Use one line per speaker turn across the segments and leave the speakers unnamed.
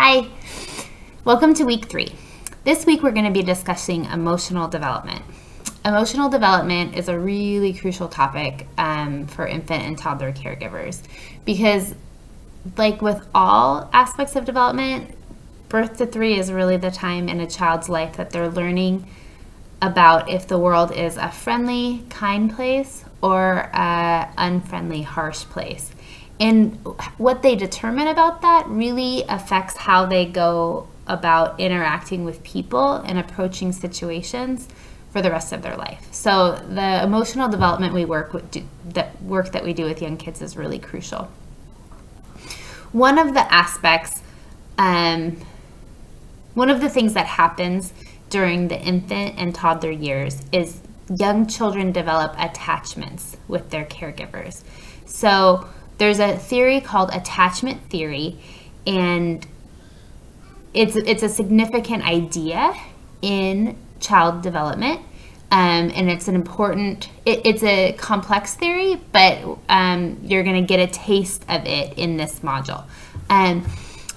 Hi, welcome to week 3. This week we're going to be discussing emotional development. Emotional development is a really crucial topic for infant and toddler caregivers because, like with all aspects of development, birth to 3 is really the time in a child's life that they're learning about if the world is a friendly, kind place or an unfriendly, harsh place. And what they determine about that really affects how they go about interacting with people and approaching situations for the rest of their life. So the emotional development work that we do with young kids is really crucial. One of the aspects, one of the things that happens during the infant and toddler years is young children develop attachments with their caregivers. So there's a theory called attachment theory, and it's a significant idea in child development, and it's an important, it's a complex theory, but you're going to get a taste of it in this module.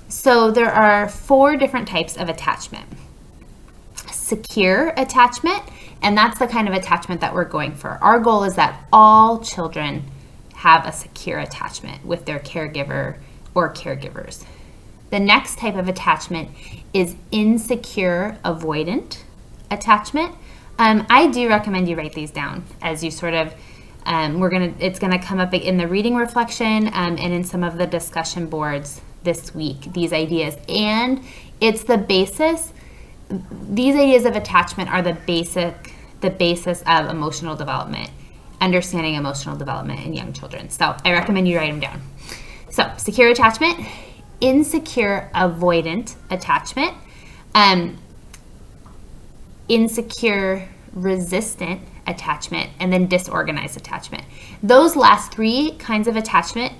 So there are 4 different types of attachment. Secure attachment, and that's the kind of attachment that we're going for. Our goal is that all children have a secure attachment with their caregiver or caregivers. The next type of attachment is insecure avoidant attachment. I do recommend you write these down as you sort of, it's gonna come up in the reading reflection and in some of the discussion boards this week, these ideas. And it's the basis, these ideas of attachment are the basis of emotional development, understanding emotional development in young children. So I recommend you write them down. So secure attachment, insecure avoidant attachment, insecure resistant attachment, and then disorganized attachment. Those last 3 kinds of attachment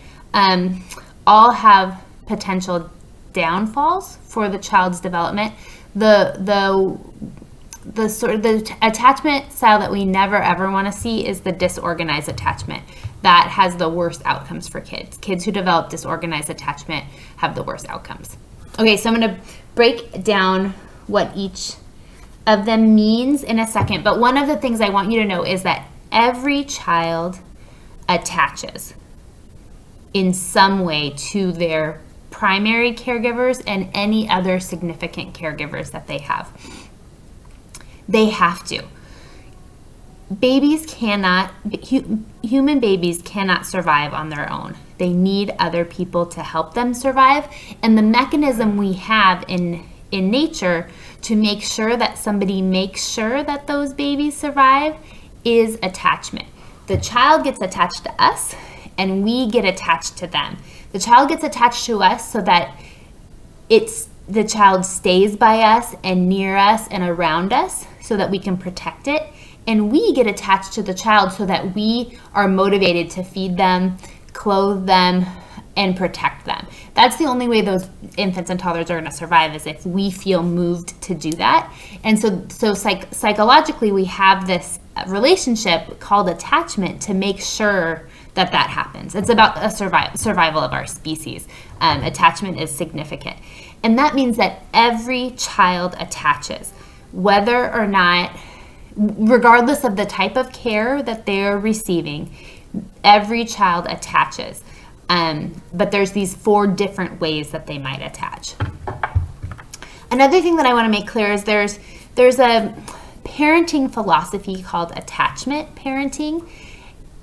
all have potential downfalls for the child's development. The attachment style that we never ever want to see is the disorganized attachment. That has the worst outcomes for kids. Kids who develop disorganized attachment have the worst outcomes. Okay, so I'm going to break down what each of them means in a second, but one of the things I want you to know is that every child attaches in some way to their primary caregivers and any other significant caregivers that they have. They have to. Human babies cannot survive on their own. They need other people to help them survive. And the mechanism we have in nature to make sure that somebody makes sure that those babies survive is attachment. The child gets attached to us and we get attached to them. The child gets attached to us so that the child stays by us and near us and around us so that we can protect it. And we get attached to the child so that we are motivated to feed them, clothe them, and protect them. That's the only way those infants and toddlers are going to survive, is if we feel moved to do that. And so psychologically, we have this relationship called attachment to make sure that happens. It's about a survival of our species. Attachment is significant. And that means that every child attaches, whether or not, regardless of the type of care that they're receiving, every child attaches. But there's these 4 different ways that they might attach. Another thing that I want to make clear is there's a parenting philosophy called attachment parenting.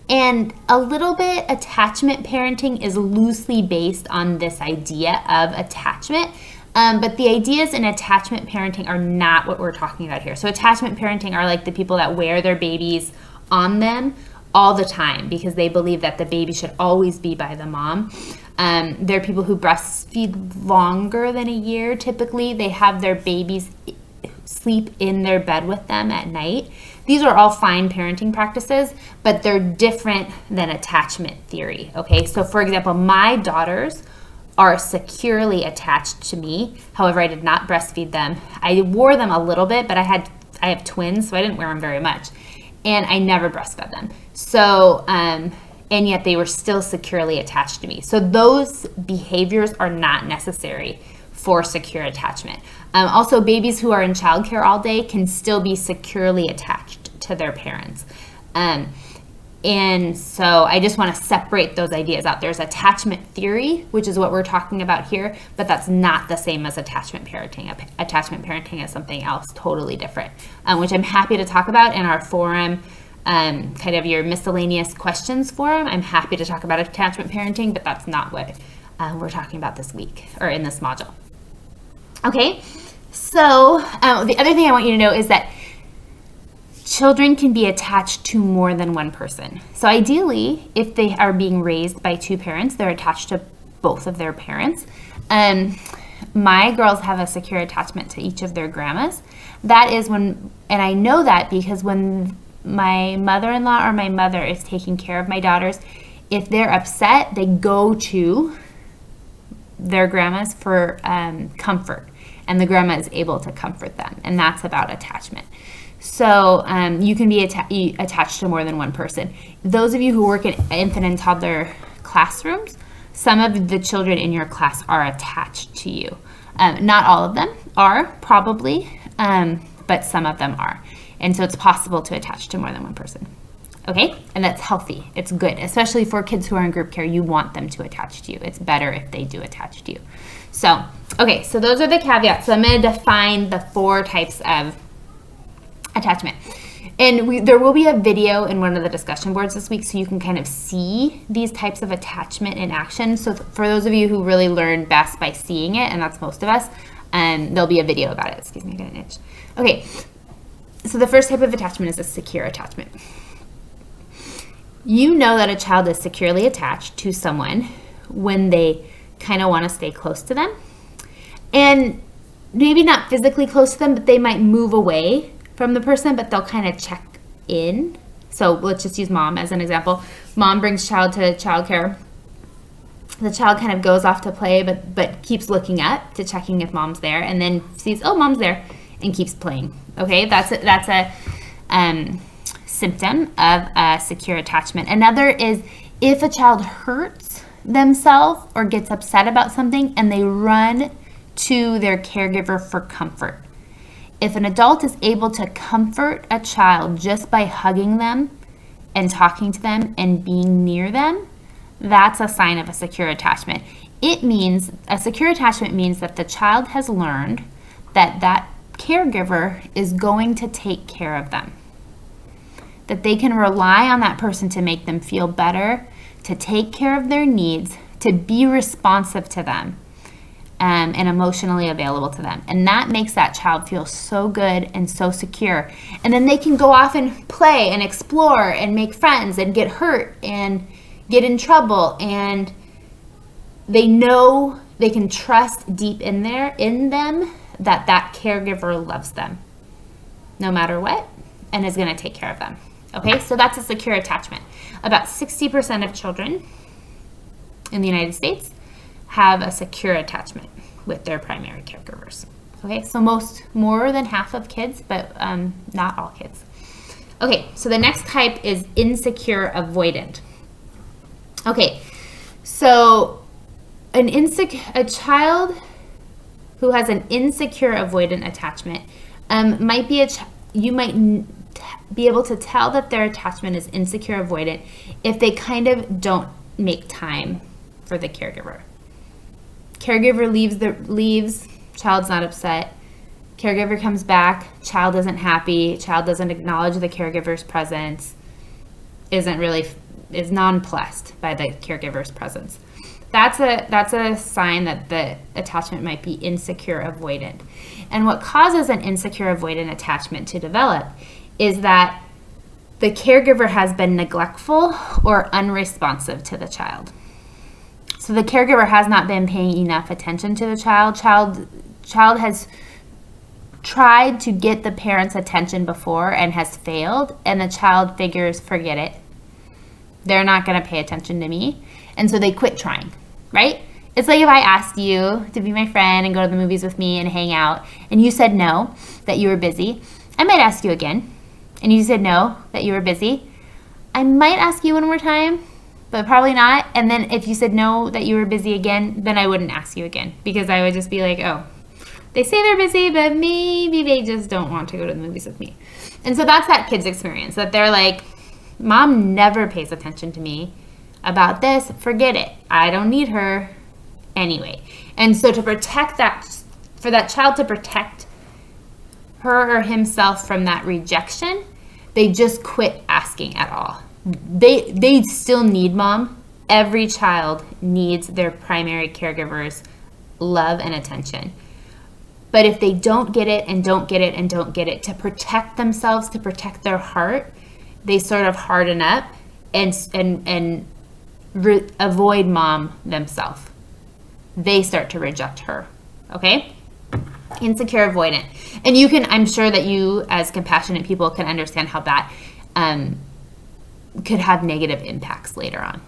And a little bit attachment parenting is loosely based on this idea of attachment. But the ideas in attachment parenting are not what we're talking about here. So attachment parenting are like the people that wear their babies on them all the time because they believe that the baby should always be by the mom. They're people who breastfeed longer than a year. Typically, they have their babies sleep in their bed with them at night. These are all fine parenting practices, but they're different than attachment theory, okay? So for example, my daughters are securely attached to me. However, I did not breastfeed them. I wore them a little bit, but I have twins, so I didn't wear them very much. And I never breastfed them. So, and yet they were still securely attached to me. So those behaviors are not necessary for secure attachment. Also, babies who are in childcare all day can still be securely attached to their parents. And so I just want to separate those ideas out. There's attachment theory, which is what we're talking about here, but that's not the same as attachment parenting. Attachment parenting is something else totally different, which I'm happy to talk about in our forum, kind of your miscellaneous questions forum. I'm happy to talk about attachment parenting, but that's not what we're talking about this week or in this module. Okay, so the other thing I want you to know is that children can be attached to more than one person. So ideally, if they are being raised by two parents, they're attached to both of their parents. My girls have a secure attachment to each of their grandmas. That is when, and I know that because when my mother-in-law or my mother is taking care of my daughters, if they're upset, they go to their grandmas for comfort, and the grandma is able to comfort them, and that's about attachment. So you can be attached to more than one person. Those of you who work in infant and toddler classrooms, some of the children in your class are attached to you. Not all of them are, probably, but some of them are. And so it's possible to attach to more than one person. Okay? And that's healthy. It's good. Especially for kids who are in group care, you want them to attach to you. It's better if they do attach to you. So, okay, so those are the caveats. So I'm going to define the 4 types of attachment. And there will be a video in one of the discussion boards this week so you can kind of see these types of attachment in action. So for those of you who really learn best by seeing it, and that's most of us, there'll be a video about it. Excuse me, I got an itch. Okay, so the first type of attachment is a secure attachment. You know that a child is securely attached to someone when they kind of want to stay close to them. And maybe not physically close to them, but they might move away from the person, but they'll kind of check in. So let's just use mom as an example. Mom brings child to childcare. The child kind of goes off to play, but keeps looking up to checking if mom's there, and then sees, oh, mom's there, and keeps playing. Okay, that's a symptom of a secure attachment. Another is if a child hurts themselves or gets upset about something and they run to their caregiver for comfort. If an adult is able to comfort a child just by hugging them and talking to them and being near them, that's a sign of a secure attachment. A secure attachment means that the child has learned that that caregiver is going to take care of them. That they can rely on that person to make them feel better, to take care of their needs, to be responsive to them. And emotionally available to them. And that makes that child feel so good and so secure. And then they can go off and play and explore and make friends and get hurt and get in trouble. And they know they can trust deep in them that that caregiver loves them no matter what and is going to take care of them. Okay, so that's a secure attachment. About 60% of children in the United States have a secure attachment with their primary caregivers. Okay, so more than half of kids, but not all kids. Okay, so the next type is insecure avoidant. Okay, so a child who has an insecure avoidant attachment might be you might be able to tell that their attachment is insecure avoidant if they kind of don't make time for the caregiver. Caregiver leaves, child's not upset. Caregiver comes back, child isn't happy, child doesn't acknowledge the caregiver's presence, is nonplussed by the caregiver's presence. That's a sign that the attachment might be insecure avoidant. And what causes an insecure avoidant attachment to develop is that the caregiver has been neglectful or unresponsive to the child. So the caregiver has not been paying enough attention to the child. Child has tried to get the parent's attention before and has failed, and the child figures, forget it. They're not going to pay attention to me. And so they quit trying, right? It's like if I asked you to be my friend and go to the movies with me and hang out, and you said no, that you were busy. I might ask you again, and you said no, that you were busy. I might ask you one more time, but probably not. And then if you said no, that you were busy again, then I wouldn't ask you again, because I would just be like, oh, they say they're busy, but maybe they just don't want to go to the movies with me. And so that's that kid's experience, that they're like, mom never pays attention to me about this. Forget it. I don't need her anyway. And so to protect that, for that child to protect her or himself from that rejection, they just quit asking at all. They still need mom. Every child needs their primary caregiver's love and attention. But if they don't get it and don't get it and don't get it, to protect themselves, to protect their heart, they sort of harden up and avoid mom themselves. They start to reject her. Okay? Insecure avoidant. And you can, I'm sure that you as compassionate people can understand how that could have negative impacts later on,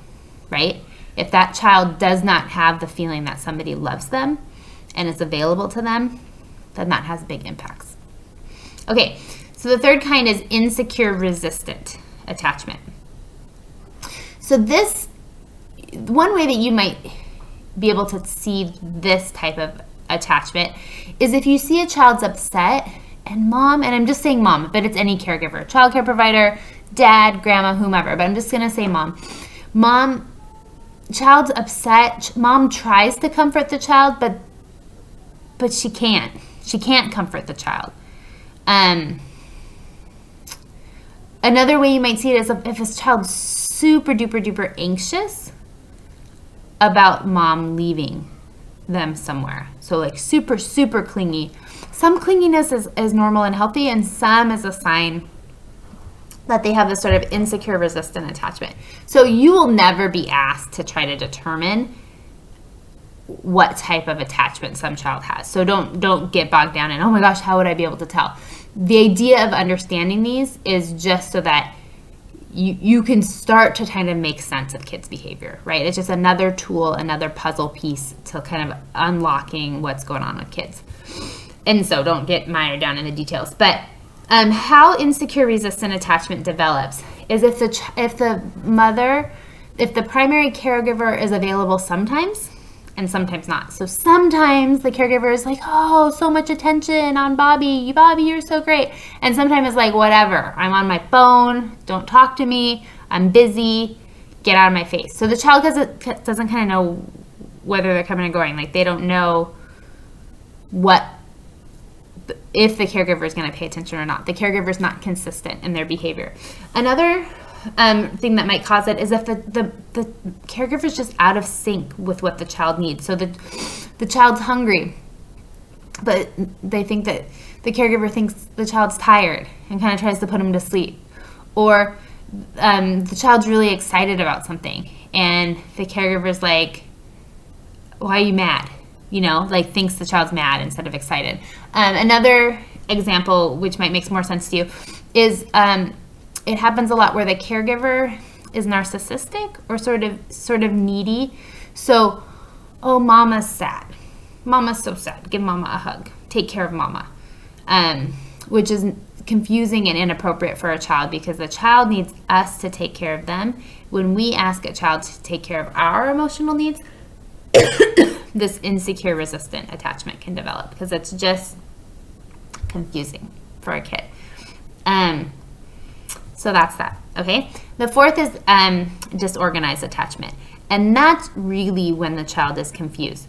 right? If that child does not have the feeling that somebody loves them and is available to them, then that has big impacts. Okay, so the third kind is insecure resistant attachment. So this, one way that you might be able to see this type of attachment is if you see a child's upset and mom, and I'm just saying mom, but it's any caregiver, childcare provider, dad, grandma, whomever, but I'm just going to say mom. Mom, child's upset, mom tries to comfort the child, but she can't. She can't comfort the child. Another way you might see it is if a child's super duper duper anxious about mom leaving them somewhere. So like super, super clingy. Some clinginess is normal and healthy, and some is a sign that they have this sort of insecure resistant attachment. So you will never be asked to try to determine what type of attachment some child has. So don't get bogged down in, oh my gosh, how would I be able to tell? The idea of understanding these is just so that you can start to kind of make sense of kids' behavior, right? It's just another tool, another puzzle piece to kind of unlocking what's going on with kids. And so don't get mired down in the details. But how insecure resistant attachment develops is if the primary caregiver is available sometimes and sometimes not. So sometimes the caregiver is like, oh, so much attention on Bobby. Bobby, you're so great. And sometimes it's like, whatever. I'm on my phone. Don't talk to me. I'm busy. Get out of my face. So the child doesn't kind of know whether they're coming or going. Like they don't know if the caregiver is going to pay attention or not. The caregiver is not consistent in their behavior. Another thing that might cause it is if the caregiver is just out of sync with what the child needs. So the child's hungry, but they think that the caregiver thinks the child's tired and kind of tries to put him to sleep. Or the child's really excited about something and the caregiver's like, why are you mad? Like thinks the child's mad instead of excited. Another example, which might make more sense to you, is it happens a lot where the caregiver is narcissistic or sort of needy. So, oh, mama's sad. Mama's so sad. Give mama a hug. Take care of mama. Which is confusing and inappropriate for a child because the child needs us to take care of them. When we ask a child to take care of our emotional needs, this insecure resistant attachment can develop because it's just confusing for a kid. So that's that, okay? The fourth is disorganized attachment. And that's really when the child is confused.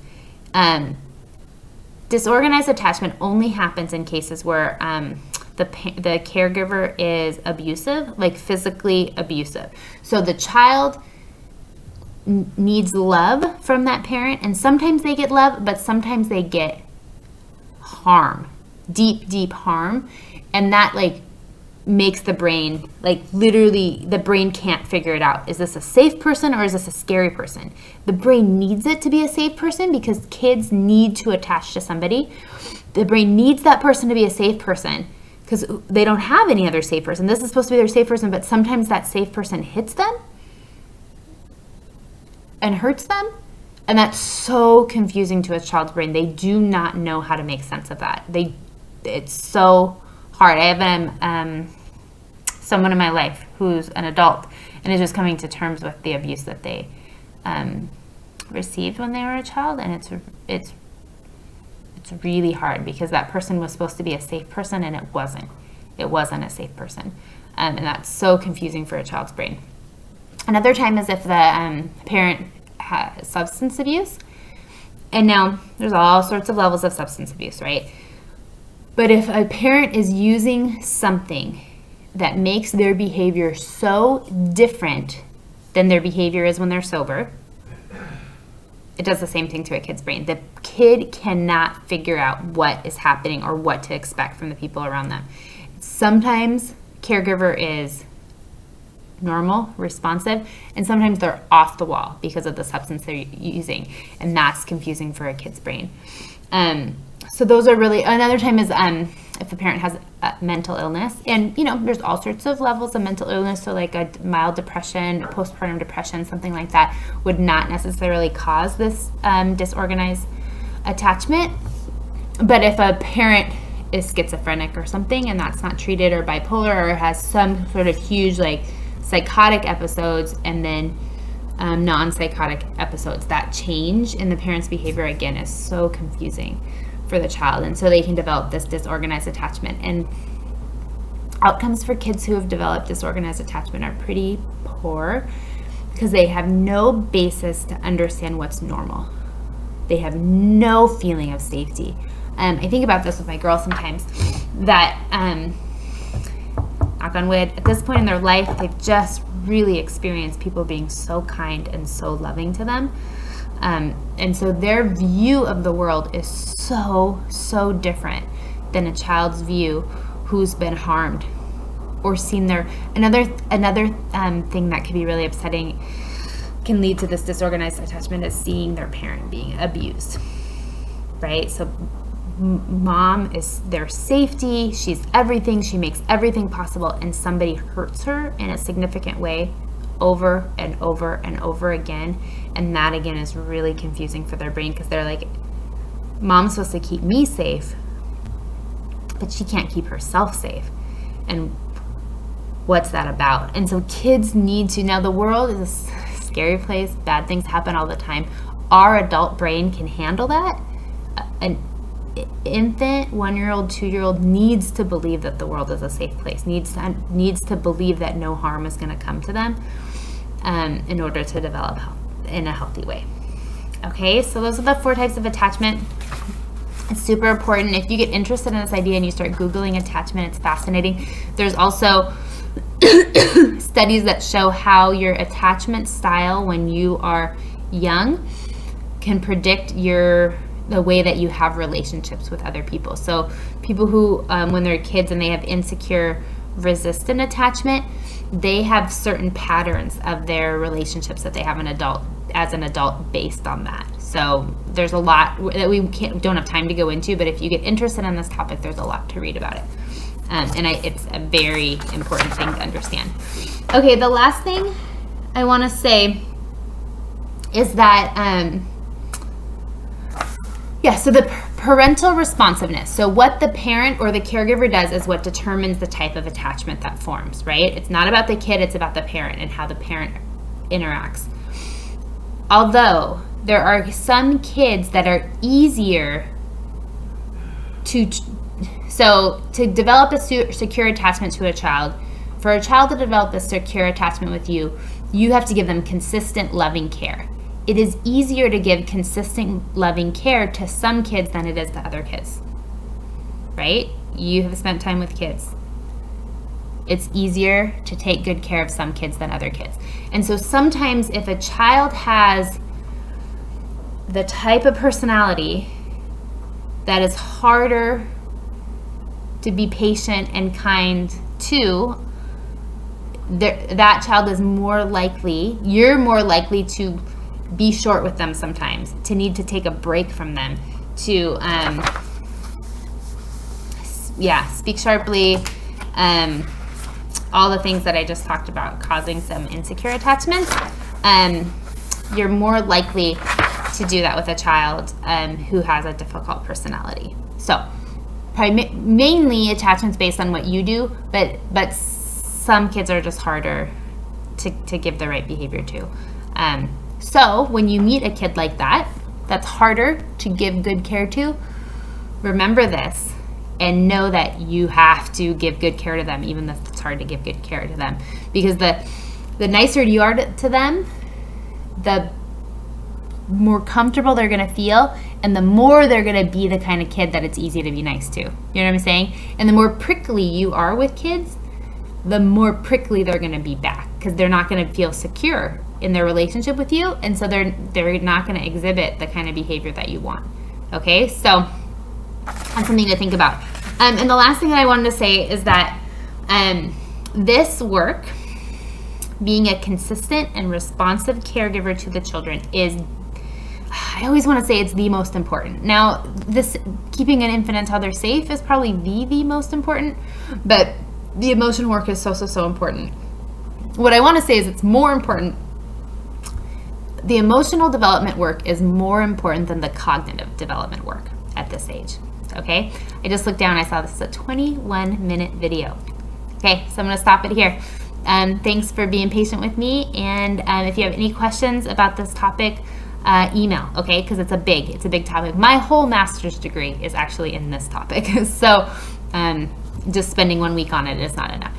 Disorganized attachment only happens in cases where the caregiver is abusive, like physically abusive. So the child needs love from that parent, and sometimes they get love, but sometimes they get harm, deep harm, and that makes the brain, literally the brain can't figure it out. Is this a safe person or is this a scary person? The brain needs it to be a safe person because kids need to attach to somebody. The brain needs that person to be a safe person because they don't have any other safe person. This is supposed to be their safe person, but sometimes that safe person hits them and hurts them. And that's so confusing to a child's brain. They do not know how to make sense of that. It's so hard. I have someone in my life who's an adult, and is just coming to terms with the abuse that they received when they were a child. And it's really hard because that person was supposed to be a safe person, and it wasn't a safe person. And that's so confusing for a child's brain. Another time is if the parent has substance abuse. And now there's all sorts of levels of substance abuse, right? But if a parent is using something that makes their behavior so different than their behavior is when they're sober, it does the same thing to a kid's brain. The kid cannot figure out what is happening or what to expect from the people around them. Sometimes caregiver is normal, responsive, and sometimes they're off the wall because of the substance they're using, and that's confusing for a kid's brain. So those are really, another time is if the parent has a mental illness, and there's all sorts of levels of mental illness. So like a mild depression, postpartum depression, something like that would not necessarily cause this disorganized attachment. But if a parent is schizophrenic or something, and that's not treated, or bipolar, or has some sort of huge like psychotic episodes and then non-psychotic episodes, that change in the parent's behavior again is so confusing for the child, and so they can develop this disorganized attachment. And outcomes for kids who have developed disorganized attachment are pretty poor because they have no basis to understand what's normal. They have no feeling of safety. I think about this with my girls sometimes, that knock on wood, at this point in their life, they've just really experienced people being so kind and so loving to them. And so their view of the world is so different than a child's view who's been harmed or seen their, another thing that can be really upsetting, can lead to this disorganized attachment, is seeing their parent being abused, right? So mom is their safety, she's everything, she makes everything possible, and somebody hurts her in a significant way over and over and over again. And that again is really confusing for their brain, because they're like, mom's supposed to keep me safe, but she can't keep herself safe. And what's that about? And so kids need to, now the world is a scary place, bad things happen all the time. Our adult brain can handle that. An infant, 1-year-old, 2-year-old needs to believe that the world is a safe place, needs to believe that no harm is going to come to them in order to develop in a healthy way. Okay, so those are the 4 types of attachment. It's super important. If you get interested in this idea and you start Googling attachment, it's fascinating. There's also studies that show how your attachment style when you are young can predict the way that you have relationships with other people. So people who, when they're kids and they have insecure, resistant attachment, they have certain patterns of their relationships that they have as an adult based on that. So there's a lot that we don't have time to go into, but if you get interested in this topic, there's a lot to read about it. It's a very important thing to understand. Okay, the last thing I want to say is that, so the parental responsiveness. So what the parent or the caregiver does is what determines the type of attachment that forms, right? It's not about the kid, it's about the parent and how the parent interacts. Although there are some kids that are easier to develop a secure attachment to a child. For a child to develop a secure attachment with you, you have to give them consistent loving care. It is easier to give consistent loving care to some kids than it is to other kids, right? You have spent time with kids. It's easier to take good care of some kids than other kids. And so sometimes if a child has the type of personality that is harder to be patient and kind to, that child is you're more likely to be short with them sometimes, to need to take a break from them, to speak sharply, all the things that I just talked about causing some insecure attachments. You're more likely to do that with a child who has a difficult personality. So mainly attachments based on what you do, but some kids are just harder to give the right behavior to. So when you meet a kid like that, that's harder to give good care to, remember this and know that you have to give good care to them, even if it's hard to give good care to them. Because the nicer you are to them, the more comfortable they're going to feel, and the more they're going to be the kind of kid that it's easy to be nice to. You know what I'm saying? And the more prickly you are with kids, the more prickly they're going to be back, because they're not going to feel secure in their relationship with you, and so they're not going to exhibit the kind of behavior that you want. Okay, so that's something to think about. And the last thing that I wanted to say is that this work, being a consistent and responsive caregiver to the children, is, I always want to say, it's the most important. Now, this keeping an infant and toddler safe is probably the most important, but the emotion work is so important. What I want to say is it's more important. The emotional development work is more important than the cognitive development work at this age. Okay? I just looked down, I saw this is a 21-minute video. Okay, so I'm going to stop it here. Thanks for being patient with me, and if you have any questions about this topic, email, okay? Because it's a big topic. My whole master's degree is actually in this topic, so just spending 1 week on it is not enough.